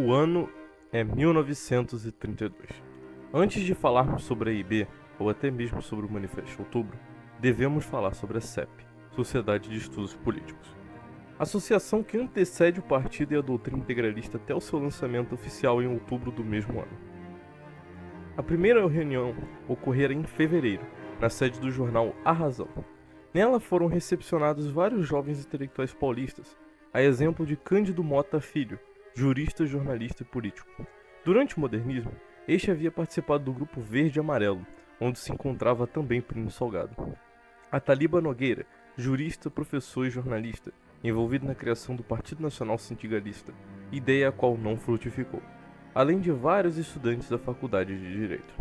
O ano é 1932. Antes de falarmos sobre a IB, ou até mesmo sobre o Manifesto de Outubro, devemos falar sobre a CEP, Sociedade de Estudos Políticos. Associação que antecede o partido e a doutrina integralista até o seu lançamento oficial em outubro do mesmo ano. A primeira reunião ocorrera em fevereiro, na sede do jornal A Razão. Nela foram recepcionados vários jovens intelectuais paulistas, a exemplo de Cândido Mota Filho, jurista, jornalista e político. Durante o modernismo, este havia participado do Grupo Verde e Amarelo, onde se encontrava também Plínio Salgado. Ataliba Nogueira, jurista, professor e jornalista, envolvido na criação do Partido Nacional Sindicalista, ideia a qual não frutificou, além de vários estudantes da Faculdade de Direito.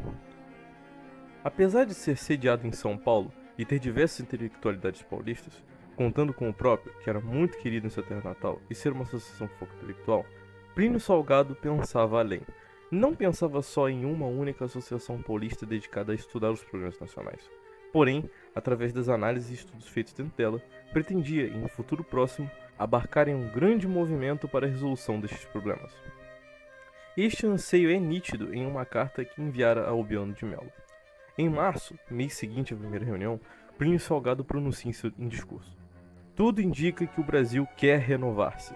Apesar de ser sediado em São Paulo e ter diversas intelectualidades paulistas, contando com o próprio, que era muito querido em sua terra natal, e ser uma associação de foco intelectual, Plínio Salgado pensava além. Não pensava só em uma única associação paulista dedicada a estudar os problemas nacionais. Porém, através das análises e estudos feitos dentro dela, pretendia, em um futuro próximo, abarcar em um grande movimento para a resolução destes problemas. Este anseio é nítido em uma carta que enviara a Albiano de Melo. Em março, mês seguinte à primeira reunião, Plínio Salgado pronuncia em discurso: tudo indica que o Brasil quer renovar-se,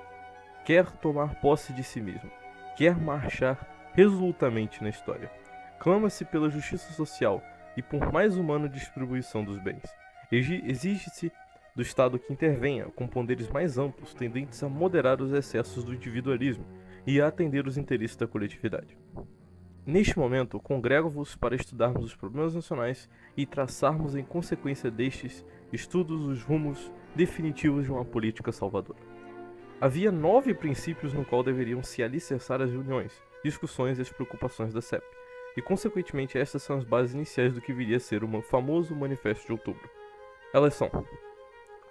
quer tomar posse de si mesmo, quer marchar resolutamente na história. Clama-se pela justiça social e por mais humana distribuição dos bens. Exige-se do Estado que intervenha com poderes mais amplos, tendentes a moderar os excessos do individualismo e a atender os interesses da coletividade. Neste momento, congrego-vos para estudarmos os problemas nacionais e traçarmos em consequência destes estudos os rumos definitivos de uma política salvadora. Havia 9 princípios no qual deveriam se alicerçar as reuniões, discussões e as preocupações da CEP, e consequentemente estas são as bases iniciais do que viria a ser o famoso Manifesto de Outubro. Elas são: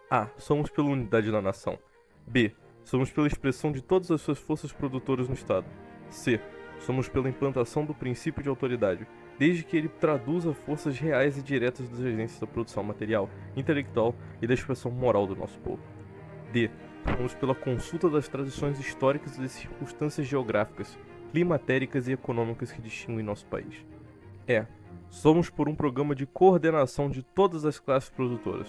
A. Somos pela unidade da nação. B. Somos pela expressão de todas as suas forças produtoras no Estado. C. Somos pela implantação do princípio de autoridade, desde que ele traduza forças reais e diretas das agências da produção material, intelectual e da expressão moral do nosso povo. D. Somos pela consulta das tradições históricas e das circunstâncias geográficas, climatéricas e econômicas que distinguem nosso país. E. Somos por um programa de coordenação de todas as classes produtoras.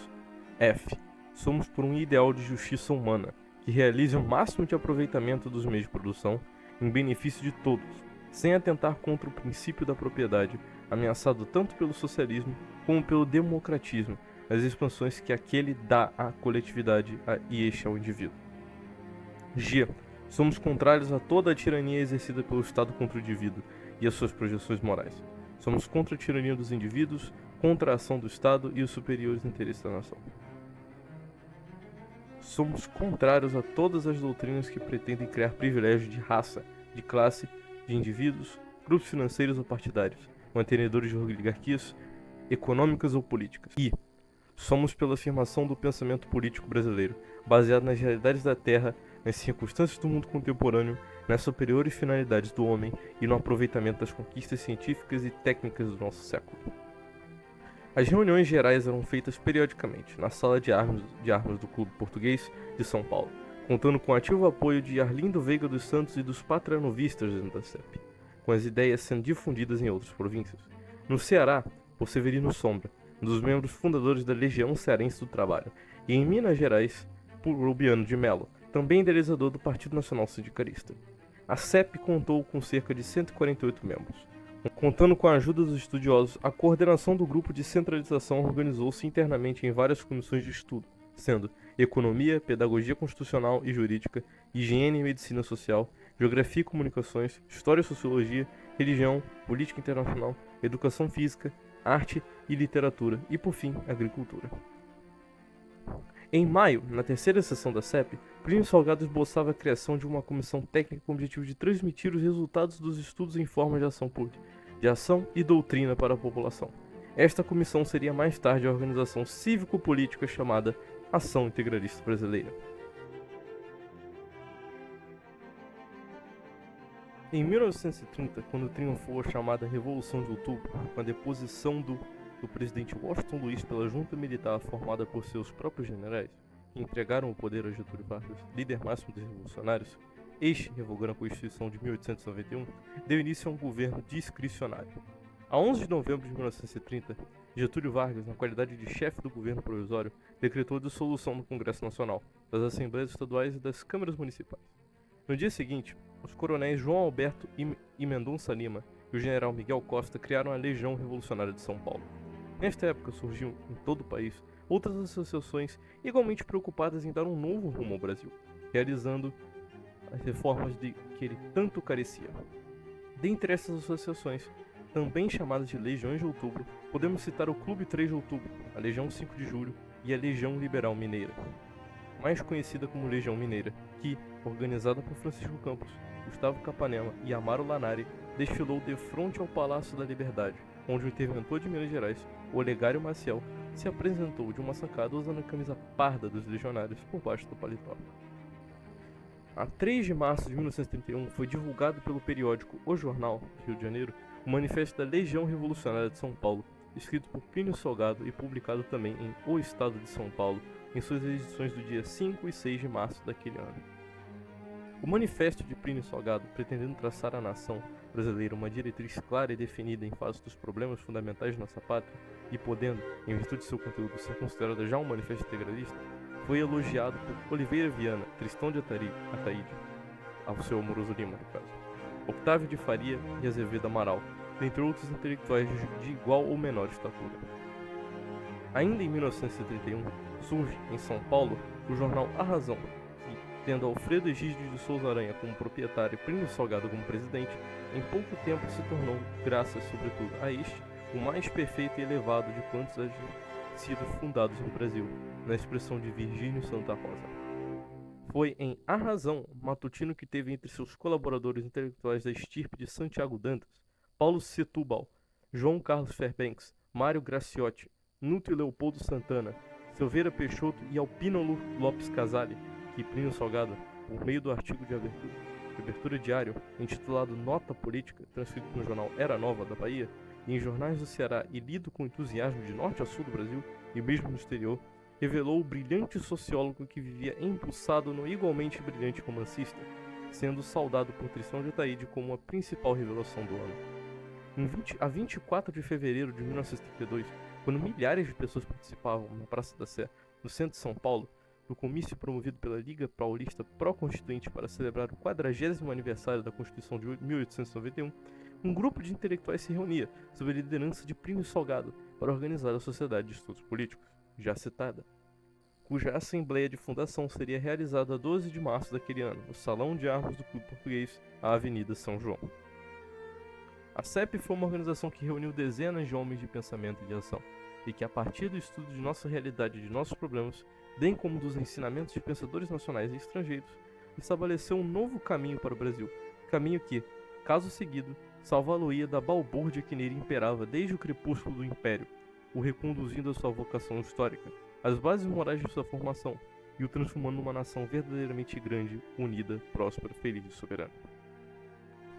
F. Somos por um ideal de justiça humana, que realize o máximo de aproveitamento dos meios de produção em benefício de todos, sem atentar contra o princípio da propriedade, ameaçado tanto pelo socialismo como pelo democratismo, as expansões que aquele dá à coletividade e este ao indivíduo. G. Somos contrários a toda a tirania exercida pelo Estado contra o indivíduo e as suas projeções morais. Somos contra a tirania dos indivíduos, contra a ação do Estado e os superiores interesses da nação. Somos contrários a todas as doutrinas que pretendem criar privilégios de raça, de classe, de indivíduos, grupos financeiros ou partidários, mantenedores de oligarquias econômicas ou políticas. E somos pela afirmação do pensamento político brasileiro, baseado nas realidades da Terra, nas circunstâncias do mundo contemporâneo, nas superiores finalidades do homem e no aproveitamento das conquistas científicas e técnicas do nosso século. As reuniões gerais eram feitas periodicamente na sala de armas do Clube Português de São Paulo, contando com o ativo apoio de Arlindo Veiga dos Santos e dos patranovistas dentro da CEP, com as ideias sendo difundidas em outras províncias. No Ceará, por Severino Sombra, um dos membros fundadores da Legião Cearense do Trabalho, e em Minas Gerais, por Albiano de Melo, também idealizador do Partido Nacional Sindicalista. A CEP contou com cerca de 148 membros. Contando com a ajuda dos estudiosos, a coordenação do grupo de centralização organizou-se internamente em várias comissões de estudo, sendo Economia, Pedagogia Constitucional e Jurídica, Higiene e Medicina Social, Geografia e Comunicações, História e Sociologia, Religião, Política Internacional, Educação Física, Arte e Literatura e, por fim, Agricultura. Em maio, na terceira sessão da CEP, Plínio Salgado esboçava a criação de uma comissão técnica com o objetivo de transmitir os resultados dos estudos em forma de ação pública, de ação e doutrina para a população. Esta comissão seria mais tarde a organização cívico-política chamada Ação Integralista Brasileira. Em 1930, quando triunfou a chamada Revolução de Outubro, com a deposição do presidente Washington Luiz pela junta militar formada por seus próprios generais, que entregaram o poder a Getúlio Vargas, líder máximo dos revolucionários, Este, revogando a Constituição de 1891, deu início a um governo discricionário. A 11 de novembro de 1930, Getúlio Vargas, na qualidade de chefe do governo provisório, decretou a dissolução do Congresso Nacional, das Assembleias Estaduais e das Câmaras Municipais. No dia seguinte, os coronéis João Alberto e Mendonça Lima e o general Miguel Costa criaram a Legião Revolucionária de São Paulo. Nesta época surgiam, em todo o país, outras associações igualmente preocupadas em dar um novo rumo ao Brasil, realizando as reformas de que ele tanto carecia. Dentre essas associações, também chamadas de Legiões de Outubro, podemos citar o Clube 3 de Outubro, a Legião 5 de Julho e a Legião Liberal Mineira, mais conhecida como Legião Mineira, que, organizada por Francisco Campos, Gustavo Capanema e Amaro Lanari, desfilou de frente ao Palácio da Liberdade, onde o interventor de Minas Gerais, Olegário Maciel, se apresentou de uma sacada usando a camisa parda dos legionários por baixo do paletó. A 3 de março de 1931 foi divulgado pelo periódico O Jornal, Rio de Janeiro, o Manifesto da Legião Revolucionária de São Paulo, escrito por Plínio Salgado e publicado também em O Estado de São Paulo, em suas edições do dia 5 e 6 de março daquele ano. O Manifesto de Plínio Salgado, pretendendo traçar à nação brasileira uma diretriz clara e definida em face dos problemas fundamentais de nossa pátria, e podendo, em virtude de seu conteúdo, ser considerado já um manifesto integralista, foi elogiado por Oliveira Viana, Tristão de Ataíde, ao seu amoroso Lima, no caso, Octávio de Faria e Azevedo Amaral, dentre outros intelectuais de igual ou menor estatura. Ainda em 1931, surge, em São Paulo, o jornal A Razão, que, tendo Alfredo Egídio de Souza Aranha como proprietário e Plínio Salgado como presidente, em pouco tempo se tornou, graças sobretudo a este, o mais perfeito e elevado de quantos haviam sido fundados no Brasil, na expressão de Virgínio Santa Rosa. Foi em A Razão matutino que teve entre seus colaboradores intelectuais da estirpe de Santiago Dantas, Paulo Setúbal, João Carlos Fairbanks, Mário Graciotti, Núcio Leopoldo Santana, Silveira Peixoto e Alpino Lopes Casale, que Plínio Salgado, por meio do artigo de abertura diário, intitulado Nota Política, transcrito no jornal Era Nova da Bahia, e em jornais do Ceará e lido com entusiasmo de norte a sul do Brasil, e mesmo no exterior, revelou o brilhante sociólogo que vivia embuçado no igualmente brilhante romancista, sendo saudado por Tristão de Ataíde como a principal revelação do ano. A 24 de fevereiro de 1932, quando milhares de pessoas participavam na Praça da Sé, no centro de São Paulo, no comício promovido pela Liga Paulista Pró-Constituinte para celebrar o 40º aniversário da Constituição de 1891, um grupo de intelectuais se reunia, sob a liderança de Plínio Salgado, para organizar a Sociedade de Estudos Políticos, já citada, cuja assembleia de fundação seria realizada a 12 de março daquele ano, no Salão de Armas do Clube Português, à Avenida São João. A CEP foi uma organização que reuniu dezenas de homens de pensamento e de ação, e que, a partir do estudo de nossa realidade e de nossos problemas, bem como dos ensinamentos de pensadores nacionais e estrangeiros, estabeleceu um novo caminho para o Brasil, caminho que, caso seguido, salvá-lo-ia da balbúrdia que nele imperava desde o crepúsculo do Império, o reconduzindo à sua vocação histórica, às bases morais de sua formação, e o transformando numa nação verdadeiramente grande, unida, próspera, feliz e soberana.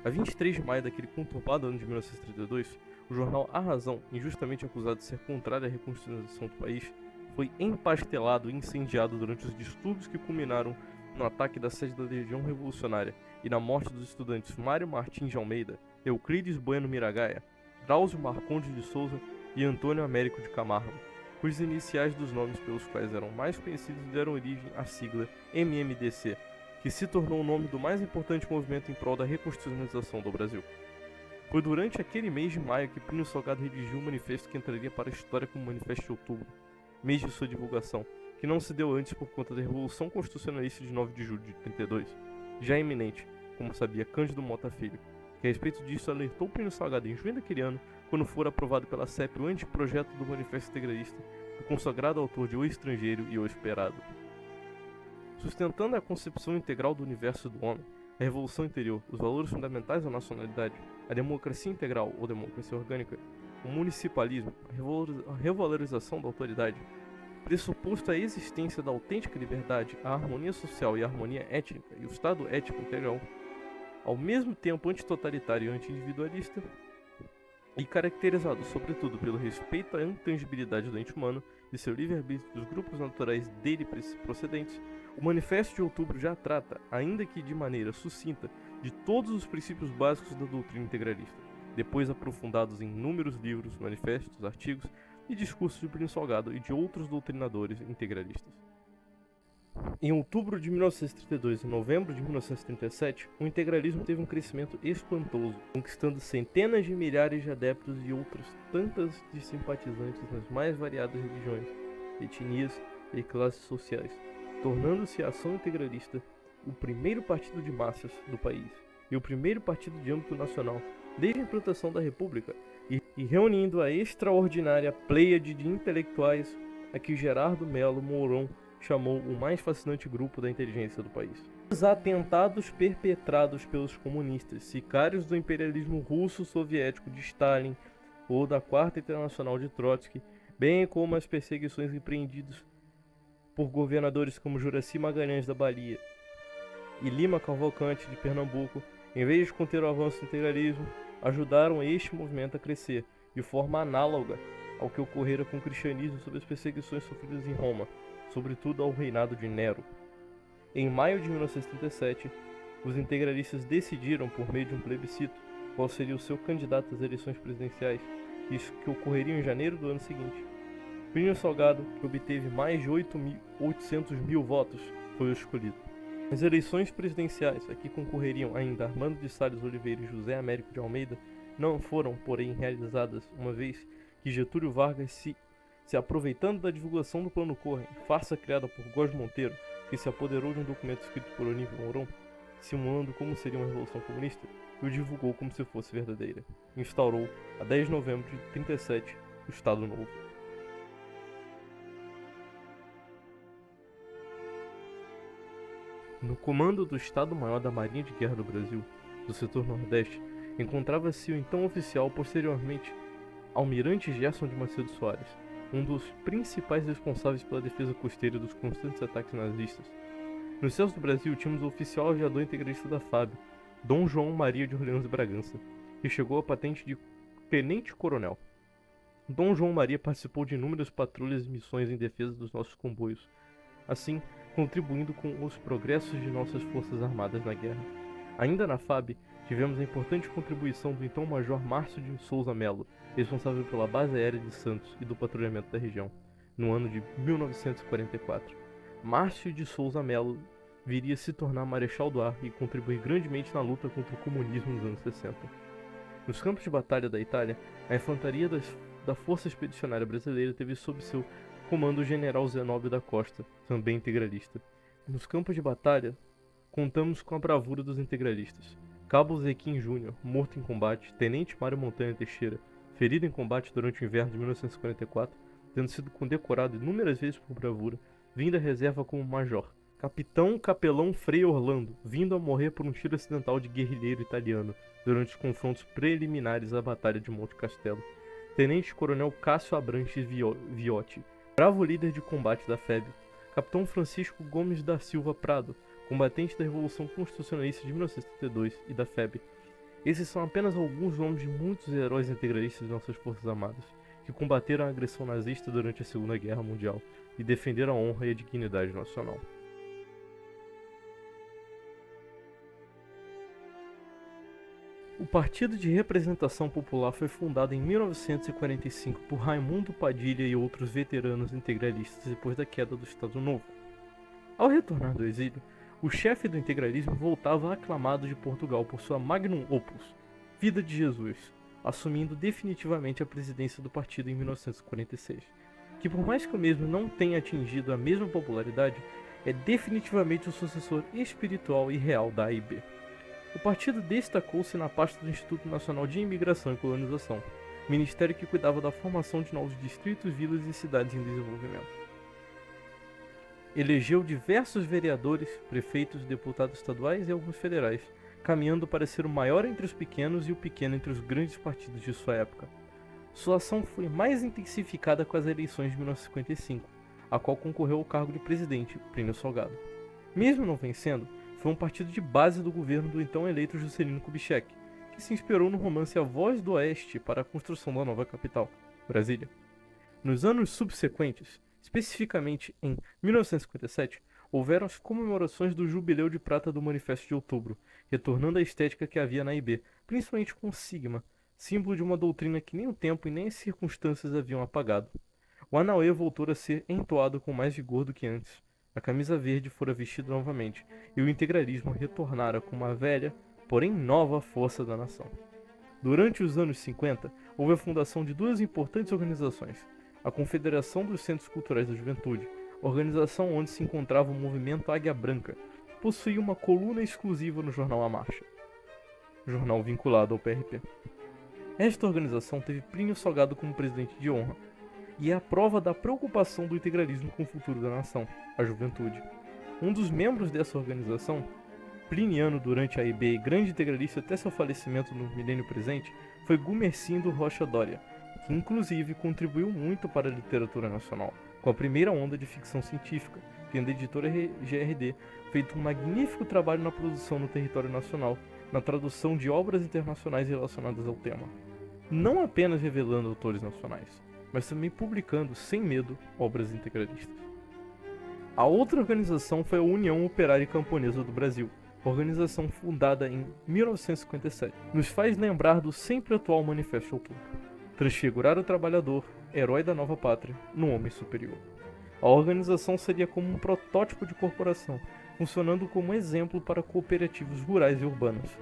A 23 de maio daquele conturbado ano de 1932, o jornal A Razão, injustamente acusado de ser contrário à reconstituição do país, foi empastelado e incendiado durante os distúrbios que culminaram no ataque da sede da Legião Revolucionária e na morte dos estudantes Mário Martins de Almeida, Euclides Bueno Miragaia, Drauzio Marcondes de Souza e Antônio Américo de Camargo, cujos iniciais dos nomes pelos quais eram mais conhecidos deram origem à sigla MMDC, que se tornou o nome do mais importante movimento em prol da reconstitucionalização do Brasil. Foi durante aquele mês de maio que Plínio Salgado redigiu um manifesto que entraria para a história como Manifesto de Outubro, mês de sua divulgação, que não se deu antes por conta da Revolução Constitucionalista de 9 de julho de 32, já iminente, como sabia Cândido Mota Filho, que a respeito disso alertou Plínio Salgado em junho daquele ano, quando for aprovado pela CEP o anteprojeto do Manifesto Integralista, do consagrado autor de O Estrangeiro e O Esperado. Sustentando a concepção integral do universo do homem, a revolução interior, os valores fundamentais da nacionalidade, a democracia integral ou democracia orgânica, o municipalismo, a revalorização da autoridade, pressuposto a existência da autêntica liberdade, a harmonia social e a harmonia étnica e o Estado ético integral, ao mesmo tempo antitotalitário e anti-individualista, e caracterizado sobretudo pelo respeito à intangibilidade do ente humano e seu livre-arbítrio dos grupos naturais dele procedentes, o Manifesto de Outubro já trata, ainda que de maneira sucinta, de todos os princípios básicos da doutrina integralista, depois aprofundados em inúmeros livros, manifestos, artigos e discursos de Plínio Salgado e de outros doutrinadores integralistas. Em outubro de 1932 e novembro de 1937, o integralismo teve um crescimento espantoso, conquistando centenas de milhares de adeptos e outras tantas de simpatizantes nas mais variadas religiões, etnias e classes sociais, tornando-se a Ação Integralista o primeiro partido de massas do país e o primeiro partido de âmbito nacional desde a implantação da República, e reunindo a extraordinária pleiade de intelectuais a que Gerardo Melo Mourão chamou o mais fascinante grupo da inteligência do país. Os atentados perpetrados pelos comunistas, sicários do imperialismo russo-soviético de Stalin ou da Quarta Internacional de Trotsky, bem como as perseguições empreendidas por governadores como Juraci Magalhães da Bahia e Lima Cavalcante de Pernambuco, em vez de conter o avanço do integralismo, ajudaram este movimento a crescer, de forma análoga ao que ocorrera com o cristianismo sob as perseguições sofridas em Roma, sobretudo ao reinado de Nero. Em maio de 1937, os integralistas decidiram, por meio de um plebiscito, qual seria o seu candidato às eleições presidenciais, que ocorreriam em janeiro do ano seguinte. Plínio Salgado, que obteve mais de 800 mil votos, foi o escolhido. As eleições presidenciais, a que concorreriam ainda Armando de Salles Oliveira e José Américo de Almeida, não foram, porém, realizadas, uma vez que Getúlio Vargas se aproveitando da divulgação do Plano Corre, farsa criada por Góes Monteiro, que se apoderou de um documento escrito por Olímpio Mourão, simulando como seria uma revolução comunista, e o divulgou como se fosse verdadeira. Instaurou, a 10 de novembro de 1937, o Estado Novo. No comando do Estado-Maior da Marinha de Guerra do Brasil, do setor Nordeste, encontrava-se o então oficial, posteriormente Almirante Gerson de Macedo Soares, um dos principais responsáveis pela defesa costeira dos constantes ataques nazistas. Nos céus do Brasil tínhamos o oficial aviador integralista da FAB, Dom João Maria de Orleans e Bragança, que chegou à patente de tenente-coronel. Dom João Maria participou de inúmeras patrulhas e missões em defesa dos nossos comboios, assim contribuindo com os progressos de nossas forças armadas na guerra. Ainda na FAB, tivemos a importante contribuição do então Major Márcio de Souza Melo, responsável pela base aérea de Santos e do patrulhamento da região, no ano de 1944. Márcio de Souza Melo viria a se tornar Marechal do Ar e contribuir grandemente na luta contra o comunismo nos anos 60. Nos campos de batalha da Itália, a infantaria da Força Expedicionária Brasileira teve sob seu comando o general Zenóbio da Costa, também integralista. Nos campos de batalha, contamos com a bravura dos integralistas. Cabo Zequim Júnior, morto em combate, Tenente Mário Montanha Teixeira, ferido em combate durante o inverno de 1944, tendo sido condecorado inúmeras vezes por bravura, vindo à reserva como major. Capitão Capelão Frei Orlando, vindo a morrer por um tiro acidental de guerrilheiro italiano durante os confrontos preliminares à Batalha de Monte Castelo. Tenente Coronel Cássio Abranches Viotti, bravo líder de combate da FEB. Capitão Francisco Gomes da Silva Prado, combatente da Revolução Constitucionalista de 1972 e da FEB. Esses são apenas alguns nomes de muitos heróis integralistas de nossas forças armadas, que combateram a agressão nazista durante a Segunda Guerra Mundial e defenderam a honra e a dignidade nacional. O Partido de Representação Popular foi fundado em 1945 por Raimundo Padilha e outros veteranos integralistas depois da queda do Estado Novo. Ao retornar do exílio, o chefe do integralismo voltava aclamado de Portugal por sua magnum opus, Vida de Jesus, assumindo definitivamente a presidência do partido em 1946, que por mais que o mesmo não tenha atingido a mesma popularidade, é definitivamente o sucessor espiritual e real da AIB. O partido destacou-se na pasta do Instituto Nacional de Imigração e Colonização, ministério que cuidava da formação de novos distritos, vilas e cidades em desenvolvimento. Elegeu diversos vereadores, prefeitos, deputados estaduais e alguns federais, caminhando para ser o maior entre os pequenos e o pequeno entre os grandes partidos de sua época. Sua ação foi mais intensificada com as eleições de 1955, a qual concorreu ao cargo de presidente, Plínio Salgado. Mesmo não vencendo, foi um partido de base do governo do então eleito Juscelino Kubitschek, que se inspirou no romance A Voz do Oeste para a construção da nova capital, Brasília. Nos anos subsequentes, especificamente em 1957, houveram as comemorações do Jubileu de Prata do Manifesto de Outubro, retornando à estética que havia na IB, principalmente com o sigma, símbolo de uma doutrina que nem o tempo e nem as circunstâncias haviam apagado. O Anauê voltou a ser entoado com mais vigor do que antes. A camisa verde fora vestida novamente, e o integralismo retornara com uma velha, porém nova força da nação. Durante os anos 50, houve a fundação de duas importantes organizações: a Confederação dos Centros Culturais da Juventude, organização onde se encontrava o movimento Águia Branca, que possuía uma coluna exclusiva no jornal A Marcha, jornal vinculado ao PRP. Esta organização teve Plínio Salgado como presidente de honra, e é a prova da preocupação do integralismo com o futuro da nação, a juventude. Um dos membros dessa organização, pliniano durante a IB e grande integralista até seu falecimento no milênio presente, foi Gumercindo Rocha Doria, que inclusive contribuiu muito para a literatura nacional, com a primeira onda de ficção científica, tendo a editora GRD feito um magnífico trabalho na produção no território nacional, na tradução de obras internacionais relacionadas ao tema, não apenas revelando autores nacionais, mas também publicando, sem medo, obras integralistas. A outra organização foi a União Operária e Camponesa do Brasil, organização fundada em 1957. Nos faz lembrar do sempre atual Manifesto de Outubro: transfigurar o trabalhador, herói da nova pátria, no homem superior. A organização seria como um protótipo de corporação, funcionando como exemplo para cooperativos rurais e urbanos,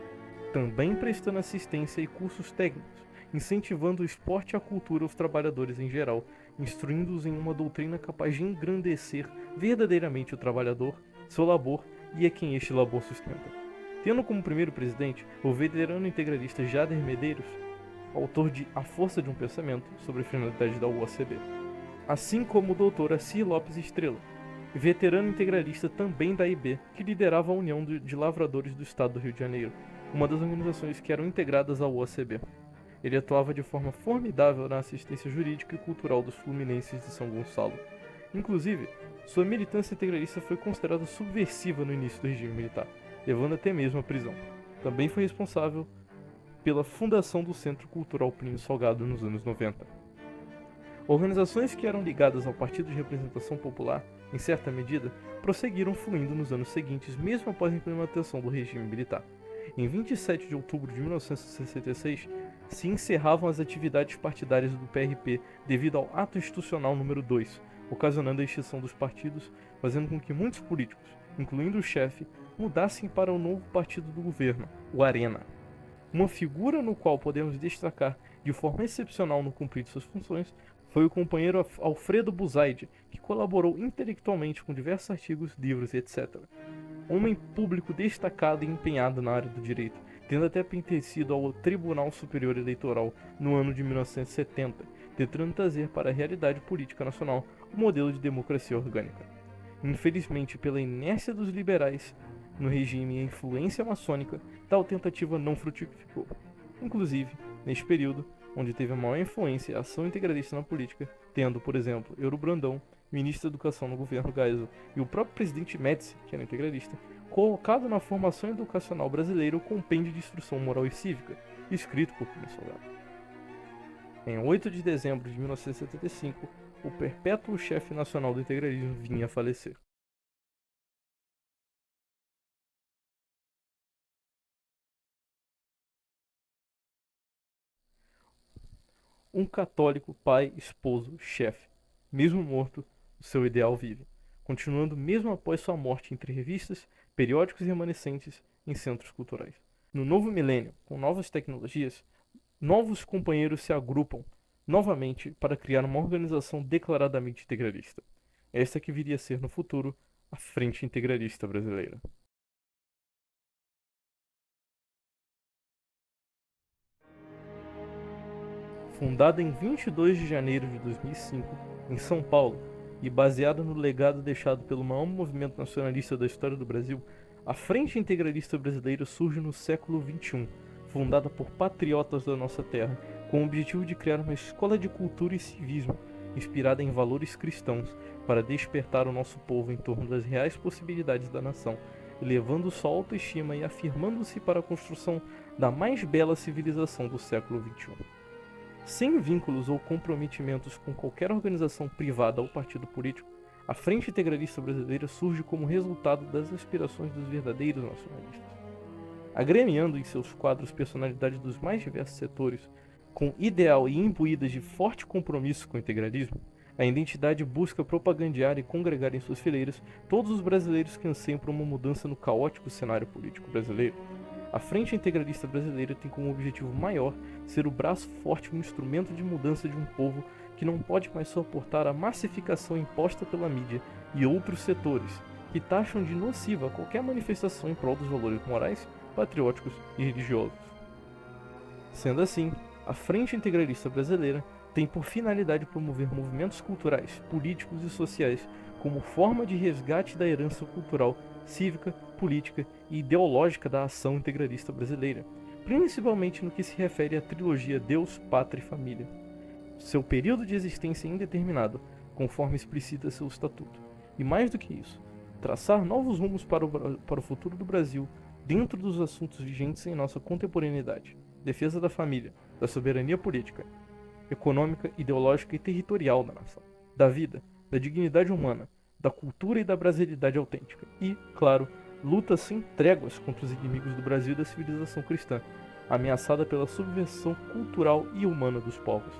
também prestando assistência e cursos técnicos, incentivando o esporte e a cultura aos trabalhadores em geral, instruindo-os em uma doutrina capaz de engrandecer verdadeiramente o trabalhador, seu labor e a quem este labor sustenta. Tendo como primeiro presidente o veterano integralista Jader Medeiros, autor de A Força de um Pensamento sobre a finalidade da UOCB, assim como o Dr. Assir Lopes Estrela, veterano integralista também da IB, que liderava a União de Lavradores do Estado do Rio de Janeiro, uma das organizações que eram integradas à UOCB. Ele atuava de forma formidável na assistência jurídica e cultural dos fluminenses de São Gonçalo. Inclusive, sua militância integralista foi considerada subversiva no início do regime militar, levando até mesmo à prisão. Também foi responsável pela fundação do Centro Cultural Plínio Salgado nos anos 90. Organizações que eram ligadas ao Partido de Representação Popular, em certa medida, prosseguiram fluindo nos anos seguintes, mesmo após a implementação do regime militar. Em 27 de outubro de 1966, se encerravam as atividades partidárias do PRP devido ao Ato Institucional número 2, ocasionando a extinção dos partidos, fazendo com que muitos políticos, incluindo o chefe, mudassem para o novo partido do governo, o Arena. Uma figura no qual podemos destacar de forma excepcional no cumprir de suas funções foi o companheiro Alfredo Buzaide, que colaborou intelectualmente com diversos artigos, livros e etc. Homem público destacado e empenhado na área do direito, tendo até pertencido ao Tribunal Superior Eleitoral no ano de 1970, tentando trazer para a realidade política nacional o modelo de democracia orgânica. Infelizmente, pela inércia dos liberais no regime e a influência maçônica, tal tentativa não frutificou. Inclusive, neste período, onde teve a maior influência a ação integralista na política, tendo, por exemplo, Euro Brandão, ministro da Educação no governo Geisel, e o próprio presidente Médici, que era integralista, colocado na formação educacional brasileira o Compêndio de Instrução Moral e Cívica, escrito por Plínio Salgado. Em 8 de dezembro de 1975, o perpétuo chefe nacional do integralismo vinha a falecer. Um católico, pai, esposo, chefe. Mesmo morto, o seu ideal vive, continuando mesmo após sua morte entre revistas, periódicos remanescentes em centros culturais. No novo milênio, com novas tecnologias, novos companheiros se agrupam novamente para criar uma organização declaradamente integralista. Esta que viria a ser no futuro a Frente Integralista Brasileira. Fundada em 22 de janeiro de 2005, em São Paulo, e baseada no legado deixado pelo maior movimento nacionalista da história do Brasil, a Frente Integralista Brasileira surge no século XXI, fundada por patriotas da nossa terra, com o objetivo de criar uma escola de cultura e civismo, inspirada em valores cristãos, para despertar o nosso povo em torno das reais possibilidades da nação, elevando sua autoestima e afirmando-se para a construção da mais bela civilização do século XXI. Sem vínculos ou comprometimentos com qualquer organização privada ou partido político, a Frente Integralista Brasileira surge como resultado das aspirações dos verdadeiros nacionalistas. Agremiando em seus quadros personalidades dos mais diversos setores, com ideal e imbuídas de forte compromisso com o integralismo, a identidade busca propagandear e congregar em suas fileiras todos os brasileiros que anseiam por uma mudança no caótico cenário político brasileiro. A Frente Integralista Brasileira tem como objetivo maior ser o braço forte e um instrumento de mudança de um povo que não pode mais suportar a massificação imposta pela mídia e outros setores, que taxam de nociva qualquer manifestação em prol dos valores morais, patrióticos e religiosos. Sendo assim, a Frente Integralista Brasileira tem por finalidade promover movimentos culturais, políticos e sociais como forma de resgate da herança cultural, cívica, política e ideológica da ação integralista brasileira, principalmente no que se refere à trilogia Deus, Pátria e Família. Seu período de existência é indeterminado, conforme explicita seu estatuto. E mais do que isso, traçar novos rumos para o futuro do Brasil dentro dos assuntos vigentes em nossa contemporaneidade. Defesa da família, da soberania política, econômica, ideológica e territorial da nação, da vida, da dignidade humana, da cultura e da brasilidade autêntica. E, claro, luta sem tréguas contra os inimigos do Brasil e da civilização cristã, ameaçada pela subversão cultural e humana dos povos.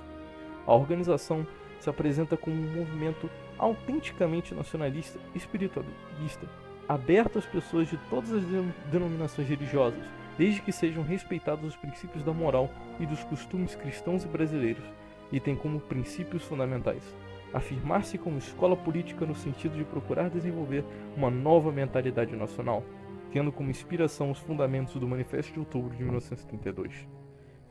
A organização se apresenta como um movimento autenticamente nacionalista e espiritualista, aberto às pessoas de todas as denominações religiosas, desde que sejam respeitados os princípios da moral e dos costumes cristãos e brasileiros, e tem como princípios fundamentais afirmar-se como escola política no sentido de procurar desenvolver uma nova mentalidade nacional, tendo como inspiração os fundamentos do Manifesto de Outubro de 1932.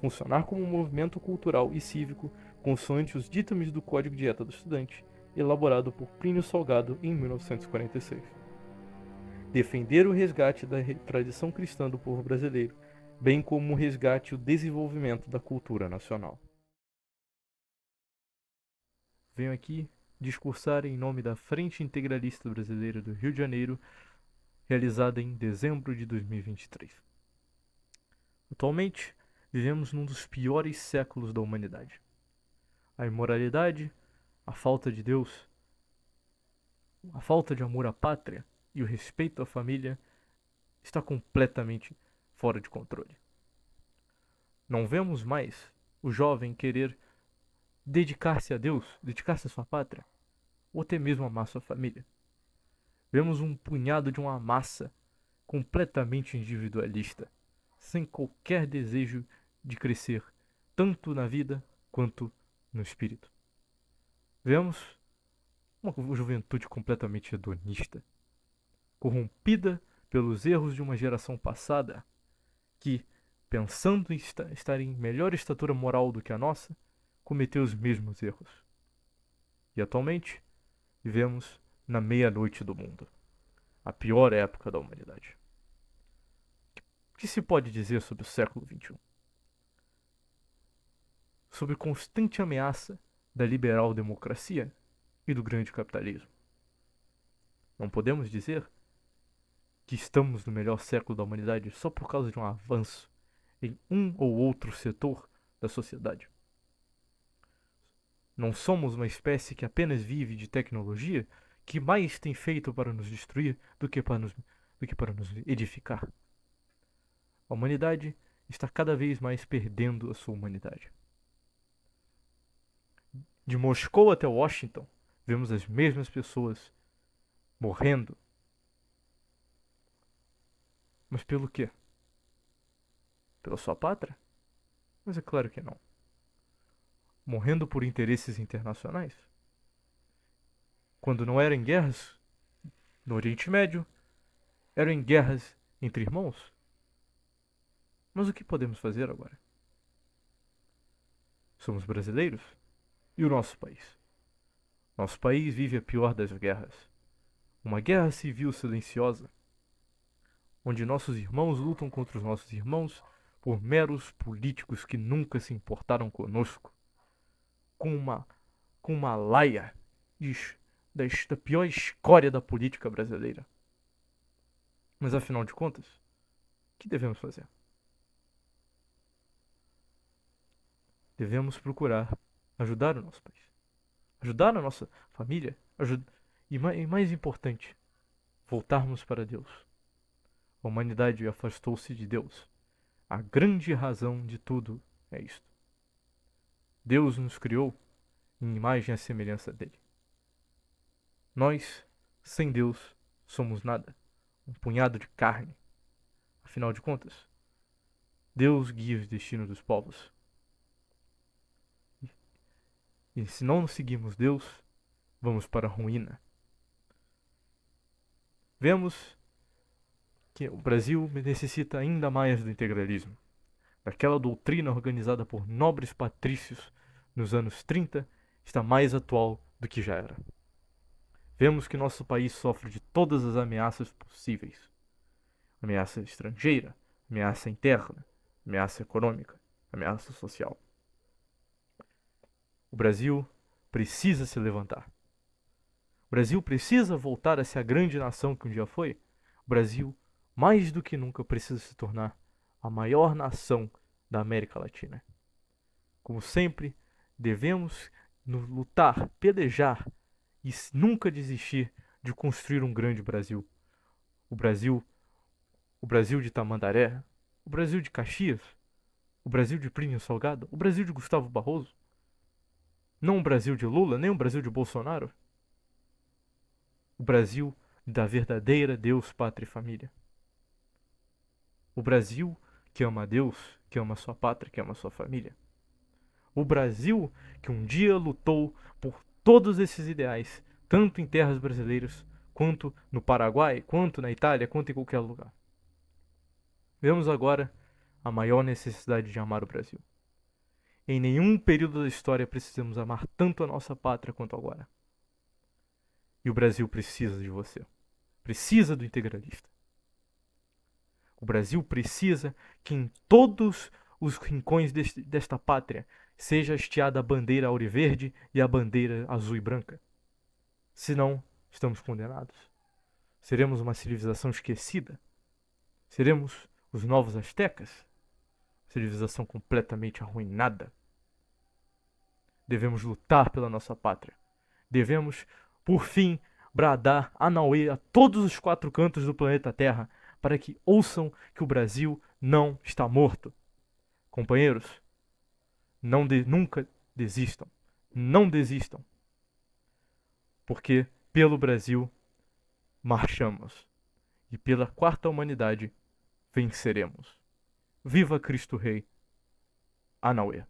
Funcionar como um movimento cultural e cívico consoante os ditames do Código de Ética do Estudante, elaborado por Plínio Salgado em 1946. Defender o resgate da tradição cristã do povo brasileiro, bem como o resgate e o desenvolvimento da cultura nacional. Venho aqui discursar em nome da Frente Integralista Brasileira do Rio de Janeiro, realizada em dezembro de 2023. Atualmente, vivemos num dos piores séculos da humanidade. A imoralidade, a falta de Deus, a falta de amor à pátria e o respeito à família está completamente fora de controle. Não vemos mais o jovem querer dedicar-se a Deus, dedicar-se à sua pátria, ou até mesmo amar sua família. Vemos um punhado de uma massa completamente individualista, sem qualquer desejo de crescer, tanto na vida quanto no espírito. Vemos uma juventude completamente hedonista, corrompida pelos erros de uma geração passada, que, pensando em estar em melhor estatura moral do que a nossa, cometeu os mesmos erros. E atualmente, vivemos na meia-noite do mundo, a pior época da humanidade. O que se pode dizer sobre o século XXI? Sobre constante ameaça da liberal democracia e do grande capitalismo. Não podemos dizer que estamos no melhor século da humanidade só por causa de um avanço em um ou outro setor da sociedade. Não somos uma espécie que apenas vive de tecnologia que mais tem feito para nos destruir do que para nos edificar. A humanidade está cada vez mais perdendo a sua humanidade. De Moscou até Washington, vemos as mesmas pessoas morrendo. Mas pelo quê? Pela sua pátria? Mas é claro que não. Morrendo por interesses internacionais? Quando não eram em guerras no Oriente Médio, eram em guerras entre irmãos? Mas o que podemos fazer agora? Somos brasileiros? E o nosso país? Nosso país vive a pior das guerras. Uma guerra civil silenciosa, onde nossos irmãos lutam contra os nossos irmãos por meros políticos que nunca se importaram conosco, com uma laia da pior escória da política brasileira. Mas afinal de contas, o que devemos fazer? devemos procurar ajudar o nosso país, ajudar a nossa família, e mais importante, voltarmos para Deus. A humanidade afastou-se de Deus. A grande razão de tudo é isto. Deus nos criou em imagem e semelhança dele. Nós, sem Deus, somos nada, um punhado de carne. Afinal de contas, Deus guia os destinos dos povos. E se não seguirmos Deus, vamos para a ruína. Vemos que o Brasil necessita ainda mais do integralismo, daquela doutrina organizada por nobres patrícios nos anos 30, está mais atual do que já era. Vemos que nosso país sofre de todas as ameaças possíveis. Ameaça estrangeira, ameaça interna, ameaça econômica, ameaça social. O Brasil precisa se levantar. O Brasil precisa voltar a ser a grande nação que um dia foi. O Brasil, mais do que nunca, precisa se tornar a maior nação da América Latina. Como sempre, devemos lutar, pelejar e nunca desistir de construir um grande Brasil. O Brasil de Tamandaré, o Brasil de Caxias, o Brasil de Plínio Salgado, o Brasil de Gustavo Barroso. Não o Brasil de Lula, nem o Brasil de Bolsonaro. O Brasil da verdadeira Deus, pátria e família. O Brasil que ama a Deus, que ama a sua pátria, que ama a sua família. O Brasil que um dia lutou por todos esses ideais, tanto em terras brasileiras, quanto no Paraguai, quanto na Itália, quanto em qualquer lugar. Vemos agora a maior necessidade de amar o Brasil. Em nenhum período da história precisamos amar tanto a nossa pátria quanto agora. E o Brasil precisa de você. Precisa do integralista. O Brasil precisa que em todos os rincões desta pátria seja hasteada a bandeira auriverde e a bandeira azul e branca. Senão, estamos condenados. Seremos uma civilização esquecida. Seremos os novos astecas. Civilização completamente arruinada. Devemos lutar pela nossa pátria. Devemos, por fim, bradar Anauê a todos os 4 cantos do planeta Terra para que ouçam que o Brasil não está morto. Companheiros, nunca desistam. Não desistam. Porque pelo Brasil marchamos. E pela 4ª humanidade venceremos. Viva Cristo Rei! Anauê!